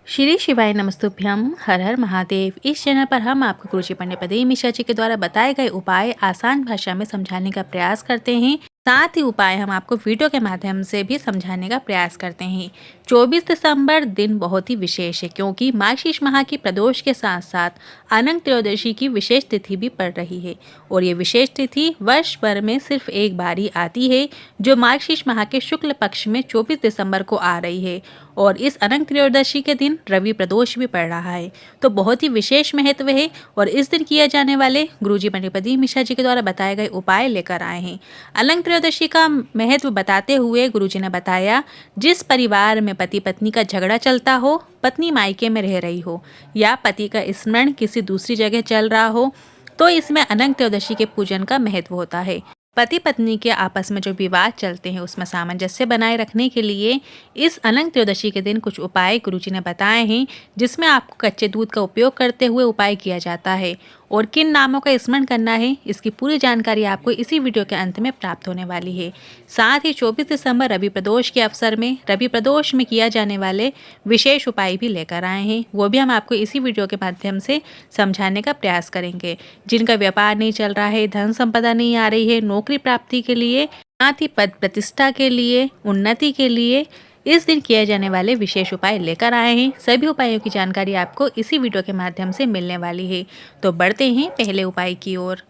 श्री शिवाय नमस्तुभ्यम। हर हर महादेव। इस चैनल पर हम आपको गुरुजी पंडित प्रदीप मिश्रा जी के द्वारा बताए गए उपाय आसान भाषा में समझाने का प्रयास करते हैं। साथ ही उपाय हम आपको वीडियो के माध्यम से भी समझाने का प्रयास करते हैं। 24 दिसंबर दिन बहुत ही विशेष है क्योंकि मार्गशीर्ष माह की प्रदोष के साथ साथ अनंत त्रयोदशी की विशेष तिथि भी पड़ रही है और ये विशेष तिथि वर्ष भर में सिर्फ एक बार ही आती है, जो मार्गशीर्ष माह के शुक्ल पक्ष में 24 दिसंबर को आ रही है। और इस अनंत त्रयोदशी के दिन रवि प्रदोष भी पड़ रहा है, तो बहुत ही विशेष महत्व है। और इस दिन किए जाने वाले गुरुजी पंडित प्रदीप मिश्रा जी के द्वारा बताए गए उपाय लेकर आए हैं। अनंत त्रयोदशी का महत्व बताते हुए गुरुजी ने बताया, जिस परिवार में पति पत्नी का झगड़ा चलता हो, पत्नी मायके में रह रही हो या पति का स्मरण किसी दूसरी जगह चल रहा हो, तो इसमें अनंत त्रयोदशी के पूजन का महत्व होता है। पति पत्नी के आपस में जो विवाद चलते हैं उसमें सामंजस्य बनाए रखने के लिए इस अनंत त्रयोदशी के दिन कुछ उपाय गुरुजी ने बताए हैं, जिसमें आपको कच्चे दूध का उपयोग करते हुए उपाय किया जाता है और किन नामों का स्मरण करना है, इसकी पूरी जानकारी आपको इसी वीडियो के अंत में प्राप्त होने वाली है। साथ ही 24 दिसंबर रवि प्रदोष के अवसर में रवि प्रदोष में किया जाने वाले विशेष उपाय भी लेकर आए हैं, वो भी हम आपको इसी वीडियो के माध्यम से समझाने का प्रयास करेंगे। जिनका व्यापार नहीं चल रहा है, धन संपदा नहीं आ रही है, नौकरी प्राप्ति के लिए, साथ ही पद प्रतिष्ठा के लिए, उन्नति के लिए इस दिन किए जाने वाले विशेष उपाय लेकर आए हैं। सभी उपायों की जानकारी आपको इसी वीडियो के माध्यम से मिलने वाली है। तो बढ़ते हैं पहले उपाय की ओर।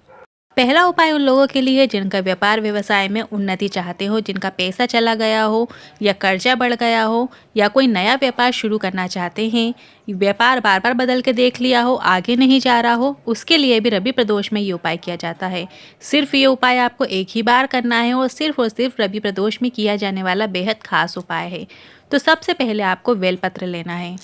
पहला उपाय उन लोगों के लिए जिनका व्यापार व्यवसाय में उन्नति चाहते हो, जिनका पैसा चला गया हो या कर्जा बढ़ गया हो या कोई नया व्यापार शुरू करना चाहते हैं, व्यापार बार बार बदल के देख लिया हो, आगे नहीं जा रहा हो, उसके लिए भी रवि प्रदोष में ये उपाय किया जाता है। सिर्फ ये उपाय आपको एक ही बार करना है और सिर्फ रवि प्रदोष में किया जाने वाला बेहद खास उपाय है। तो सबसे पहले आपको बेलपत्र लेना है।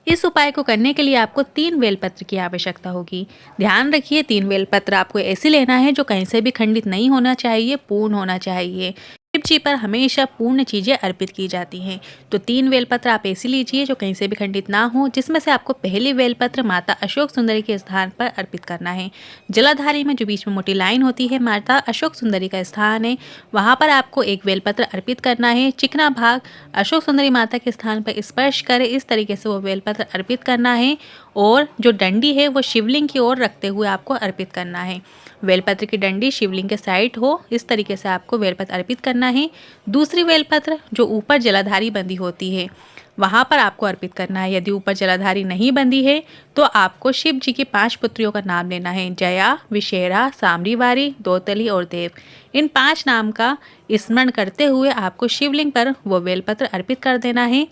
इस उपाय को करने के लिए आपको 3 बेलपत्र की आवश्यकता होगी। ध्यान रखिए, 3 बेलपत्र आपको ऐसे लेना है जो कहीं से भी खंडित नहीं होना चाहिए, पूर्ण होना चाहिए। शिव जी पर हमेशा पूर्ण चीजें अर्पित की जाती हैं, तो 3 बेलपत्र आप ऐसे लीजिए जो कहीं से भी खंडित ना हो, जिसमें से आपको पहली बेलपत्र माता अशोक सुंदरी के स्थान पर अर्पित करना है। जलाधारी में जो बीच में मोटी लाइन होती है, माता अशोक सुंदरी का स्थान है, वहां पर आपको एक बेलपत्र अर्पित करना है। चिकना भाग अशोक सुंदरी माता के स्थान पर स्पर्श करे, इस तरीके से वो बेलपत्र अर्पित करना है और जो डंडी है वो शिवलिंग की ओर रखते हुए आपको अर्पित करना है। बेलपत्र की डंडी शिवलिंग के साइड हो, इस तरीके से आपको बेलपत्र अर्पित करना है। दूसरी बेलपत्र जो ऊपर जलाधारी बंदी होती है वहां पर आपको अर्पित करना है। यदि ऊपर जलाधारी नहीं बंदी है तो आपको शिव जी की 5 पुत्रियों का नाम लेना है, जया, विशेरा, सामरीवारी, दौतली और देव। इन 5 नाम का स्मरण करते हुए आपको शिवलिंग पर वो बेलपत्र अर्पित कर देना है।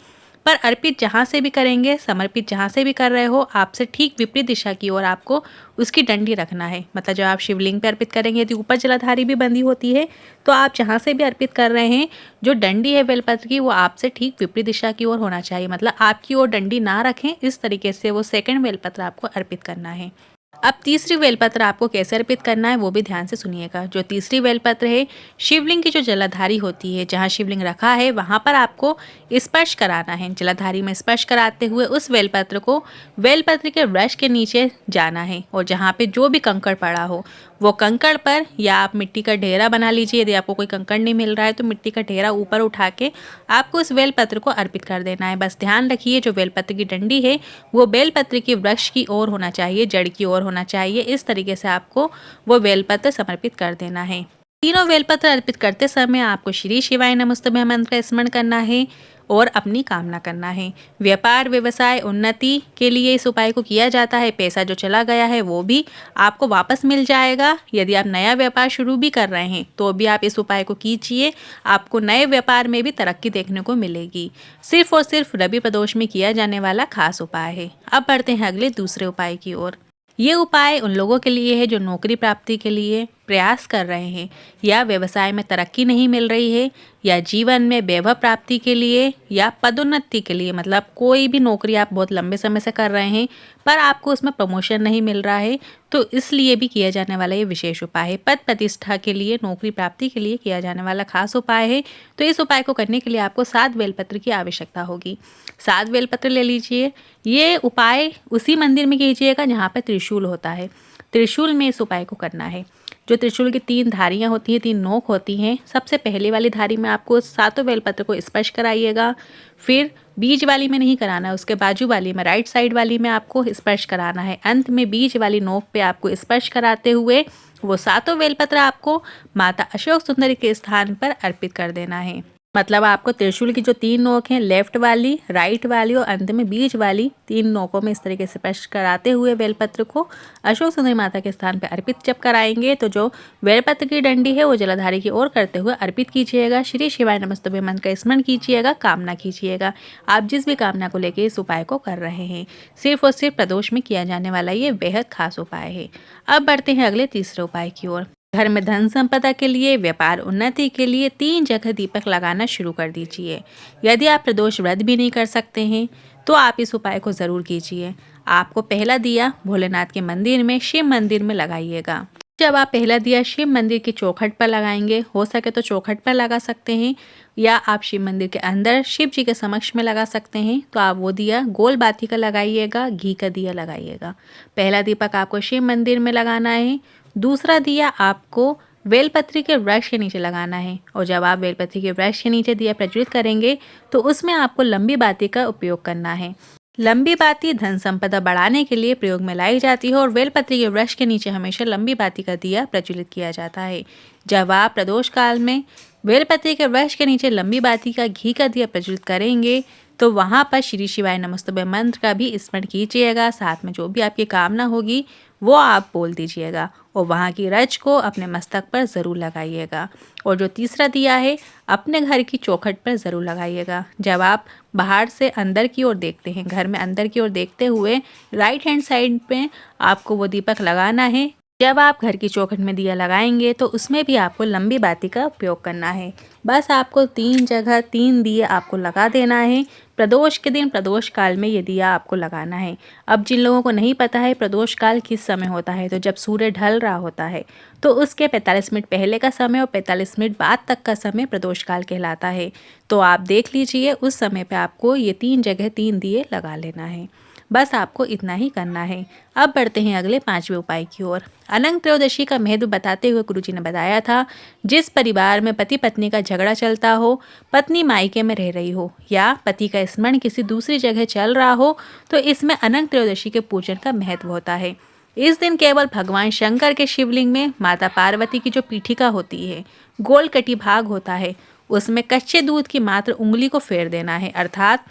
पर अर्पित जहाँ से भी करेंगे, समर्पित जहाँ से भी कर रहे हो, आपसे ठीक विपरीत दिशा की ओर आपको उसकी डंडी रखना है। मतलब जब आप शिवलिंग पे अर्पित करेंगे, यदि ऊपर जलाधारी भी बंदी होती है तो आप जहाँ से भी अर्पित कर रहे हैं, जो डंडी है बेलपत्र की वो आपसे ठीक विपरीत दिशा की ओर होना चाहिए। मतलब आपकी ओर डंडी ना रखें, इस तरीके से वो सेकंड बेलपत्र आपको अर्पित करना है। अब तीसरी बेलपत्र आपको कैसे अर्पित करना है वो भी ध्यान से सुनिएगा। जो तीसरी बेलपत्र है, शिवलिंग की जो जलाधारी होती है, जहाँ शिवलिंग रखा है वहाँ पर आपको स्पर्श कराना है। जलाधारी में स्पर्श कराते हुए उस बेलपत्र को बेलपत्र के वृक्ष के नीचे जाना है और जहाँ पे जो भी कंकड़ पड़ा हो वो कंकड़ पर, या आप मिट्टी का ढेरा बना लीजिए। यदि आपको कोई कंकड़ नहीं मिल रहा है तो मिट्टी का ढेरा ऊपर उठा के आपको उस बेलपत्र को अर्पित कर देना है। बस ध्यान रखिए, जो बेलपत्र की डंडी है वो बेलपत्र की वृक्ष की ओर होना चाहिए, जड़ की ओर होना चाहिए। इस तरीके से आपको वो बेलपत्र समर्पित कर देना है। तीनों बेलपत्र अर्पित करते समय आपको श्री शिवाय नमस्तुभ्यं मंत्र का स्मरण करना है और अपनी कामना करना है। व्यापार व्यवसाय उन्नति के लिए इस उपाय को किया जाता है। पैसा जो चला गया है वो भी आपको वापस मिल जाएगा। यदि आप नया व्यापार शुरू भी कर रहे हैं तो भी आप इस उपाय को कीजिए, आपको नए व्यापार में भी तरक्की देखने को मिलेगी। सिर्फ और सिर्फ रवि प्रदोष में किया जाने वाला खास उपाय है। अब बढ़ते हैं अगले दूसरे उपाय की ओर। ये उपाय उन लोगों के लिए है जो नौकरी प्राप्ति के लिए प्रयास कर रहे हैं या व्यवसाय में तरक्की नहीं मिल रही है या जीवन में वैभव प्राप्ति के लिए या पदोन्नति के लिए। मतलब कोई भी नौकरी आप बहुत लंबे समय से कर रहे हैं पर आपको उसमें प्रमोशन नहीं मिल रहा है, तो इसलिए भी किया जाने वाला ये विशेष उपाय है। पद प्रतिष्ठा के लिए, नौकरी प्राप्ति के लिए किया जाने वाला खास उपाय है। तो इस उपाय को करने के लिए आपको 7 बेलपत्र की आवश्यकता होगी। 7 बेलपत्र ले लीजिए। ये उपाय उसी मंदिर में कीजिएगा जहाँ पर त्रिशूल होता है, त्रिशूल में इस उपाय को करना है। जो त्रिशूल की 3 धारियाँ होती हैं, 3 नोक होती हैं, सबसे पहली वाली धारी में आपको सातों बेलपत्र को स्पर्श कराइएगा। फिर बीच वाली में नहीं कराना है, उसके बाजू वाली में, राइट साइड वाली में आपको स्पर्श कराना है। अंत में बीच वाली नोक पे आपको स्पर्श कराते हुए वो सातों बेलपत्र आपको माता अशोक सुंदरी के स्थान पर अर्पित कर देना है। मतलब आपको त्रिशूल की जो 3 नोक हैं, लेफ्ट वाली, राइट वाली और अंत में बीच वाली 3 नोकों में इस तरीके से स्पर्श कराते हुए बेलपत्र को अशोक सुंदरी माता के स्थान पर अर्पित जब कराएंगे तो जो बेलपत्र की डंडी है वो जलाधारी की ओर करते हुए अर्पित कीजिएगा। श्री शिवाय नमस्तुभ्यं मंत्र का स्मरण कीजिएगा, कामना कीजिएगा। आप जिस भी कामना को लेकर इस उपाय को कर रहे हैं, सिर्फ और सिर्फ प्रदोष में किया जाने वाला ये बेहद खास उपाय है। अब बढ़ते हैं अगले तीसरे उपाय की ओर। घर में धन संपदा के लिए, व्यापार उन्नति के लिए 3 जगह दीपक लगाना शुरू कर दीजिए। यदि आप प्रदोष व्रत भी नहीं कर सकते हैं तो आप इस उपाय को ज़रूर कीजिए। आपको पहला दिया भोलेनाथ के मंदिर में, शिव मंदिर में लगाइएगा। जब आप पहला दिया शिव मंदिर की चौखट पर लगाएंगे, हो सके तो चौखट पर लगा सकते हैं या आप शिव मंदिर के अंदर शिव जी के समक्ष में लगा सकते हैं, तो आप वो दिया गोल बाती का लगाइएगा, घी का दिया लगाइएगा। पहला दीपक आपको शिव मंदिर में लगाना है, दूसरा दिया आपको बेलपत्री के वृक्ष के नीचे लगाना है। और जब आप बेलपत्री के वृक्ष के नीचे दिया प्रज्वलित करेंगे तो उसमें आपको लंबी बाती का उपयोग करना है। लंबी बाती धन संपदा बढ़ाने के लिए प्रयोग में लाई जाती है और बेलपत्री के वृक्ष के नीचे हमेशा लंबी बाती का दिया प्रज्वलित किया जाता है। जब आप प्रदोष काल में बेलपत्री के वृक्ष के नीचे लंबी बाती का घी का दिया प्रज्वलित करेंगे तो वहाँ पर श्री शिवाय नमस्तुभ्यं मंत्र का भी स्मरण कीजिएगा। साथ में जो भी आपकी कामना होगी वो आप बोल दीजिएगा और वहाँ की रज को अपने मस्तक पर ज़रूर लगाइएगा। और जो तीसरा दिया है अपने घर की चौखट पर ज़रूर लगाइएगा। जब आप बाहर से अंदर की ओर देखते हैं, घर में अंदर की ओर देखते हुए राइट हैंड साइड पे आपको वो दीपक लगाना है। जब आप घर की चौखट में दिया लगाएंगे तो उसमें भी आपको लंबी बाती का उपयोग करना है। बस आपको 3 जगह 3 दिए आपको लगा देना है। प्रदोष के दिन प्रदोष काल में ये दिया आपको लगाना है। अब जिन लोगों को नहीं पता है प्रदोष काल किस समय होता है, तो जब सूर्य ढल रहा होता है तो उसके 45 मिनट पहले का समय और 45 मिनट बाद तक का समय प्रदोष काल कहलाता है। तो आप देख लीजिए उस समय पे आपको ये 3 जगह 3 दिए लगा लेना है। बस आपको इतना ही करना है। अब बढ़ते हैं अगले 5वें उपाय की ओर। अनंत त्रयोदशी का महत्व बताते हुए गुरुजी ने बताया था, जिस परिवार में पति पत्नी का झगड़ा चलता हो, पत्नी मायके में रह रही हो या पति का स्मरण किसी दूसरी जगह चल रहा हो, तो इसमें अनंत त्रयोदशी के पूजन का महत्व होता है। इस दिन केवल भगवान शंकर के शिवलिंग में माता पार्वती की जो पीठिका होती है, गोल कटी भाग होता है, उसमें कच्चे दूध की मात्र उंगली को फेर देना है। अर्थात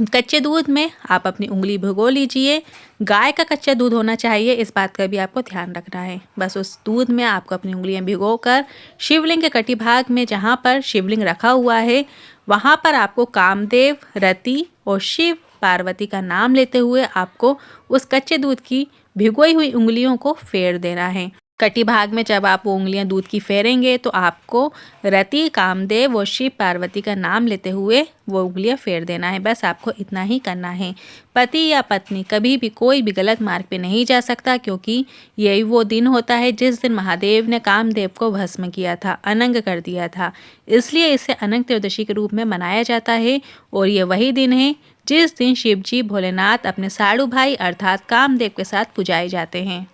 कच्चे दूध में आप अपनी उंगली भिगो लीजिए। गाय का कच्चा दूध होना चाहिए, इस बात का भी आपको ध्यान रखना है। बस उस दूध में आपको अपनी उंगलियां भिगोकर शिवलिंग के कटी भाग में जहाँ पर शिवलिंग रखा हुआ है वहाँ पर आपको कामदेव, रति और शिव पार्वती का नाम लेते हुए आपको उस कच्चे दूध की भिगोई हुई उंगलियों को फेर देना है। कटी भाग में जब आप वो उंगलियां दूध की फेरेंगे तो आपको रति, कामदेव और शिव पार्वती का नाम लेते हुए वो उंगलियां फेर देना है। बस आपको इतना ही करना है। पति या पत्नी कभी भी कोई भी गलत मार्ग पे नहीं जा सकता, क्योंकि यही वो दिन होता है जिस दिन महादेव ने कामदेव को भस्म किया था, अनंग कर दिया था। इसलिए इसे अनंत त्रयोदशी के रूप में मनाया जाता है। और ये वही दिन है जिस दिन शिव जी भोलेनाथ अपने साड़ू भाई अर्थात कामदेव के साथ पुजाए जाते हैं।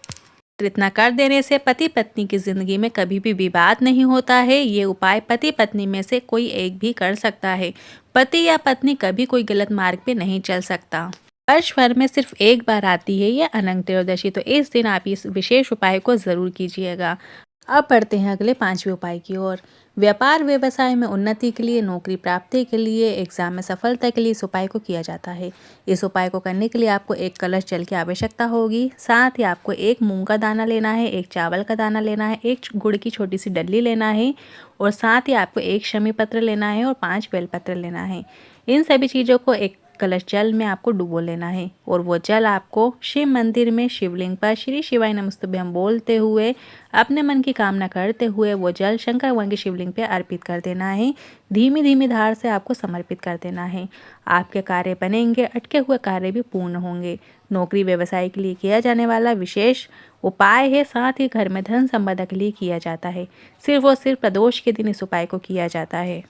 इतना कर देने से पति पत्नी की जिंदगी में कभी भी विवाद नहीं होता है। ये उपाय पति पत्नी में से कोई एक भी कर सकता है। पति या पत्नी कभी कोई गलत मार्ग पे नहीं चल सकता। वर्ष भर में सिर्फ एक बार आती है ये अनंत त्रयोदशी, तो इस दिन आप इस विशेष उपाय को जरूर कीजिएगा। अब बढ़ते हैं अगले 5वें उपाय की ओर। व्यापार व्यवसाय में उन्नति के लिए, नौकरी प्राप्ति के लिए, एग्जाम में सफलता के लिए इस उपाय को किया जाता है। इस उपाय को करने के लिए आपको 1 कलश जल की आवश्यकता होगी। साथ ही आपको 1 मूंग का दाना लेना है, 1 चावल का दाना लेना है, 1 गुड़ की छोटी सी डल्ली लेना है और साथ ही आपको 1 शमी पत्र लेना है और 5 बेलपत्र लेना है। इन सभी चीज़ों को 1 कलश जल में आपको डुबो लेना है और वो जल आपको शिव मंदिर में शिवलिंग पर श्री शिवाय नमस्तुभ्यं बोलते हुए, अपने मन की कामना करते हुए वो जल शंकर भगवान की शिवलिंग पे अर्पित कर देना है। धीमी धीमी धार से आपको समर्पित कर देना है। आपके कार्य बनेंगे, अटके हुए कार्य भी पूर्ण होंगे। नौकरी व्यवसाय के लिए किया जाने वाला विशेष उपाय है। साथ ही घर में धन संपदा के लिए किया जाता है। सिर्फ और सिर्फ प्रदोष के दिन इस उपाय को किया जाता है।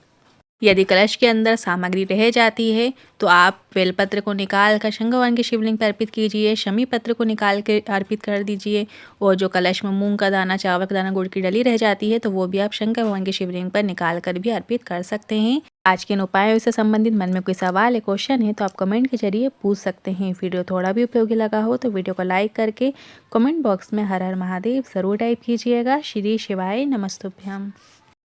यदि कलश के अंदर सामग्री रह जाती है तो आप बेलपत्र को निकाल कर शंकर भगवान के शिवलिंग पर अर्पित कीजिए, शमी पत्र को निकाल के अर्पित कर दीजिए और जो कलश में मूंग का दाना, चावल का दाना, गुड़ की डली रह जाती है तो वो भी आप शंकर भगवान के शिवलिंग पर निकाल कर भी अर्पित कर सकते हैं। आज के इन उपायों से संबंधित मन में कोई सवाल है, क्वेश्चन है तो आप कमेंट के जरिए पूछ सकते हैं। वीडियो थोड़ा भी उपयोगी लगा हो तो वीडियो को लाइक करके कमेंट बॉक्स में हर हर महादेव ज़रूर टाइप कीजिएगा। श्री शिवाय नमस्तुभ्यम।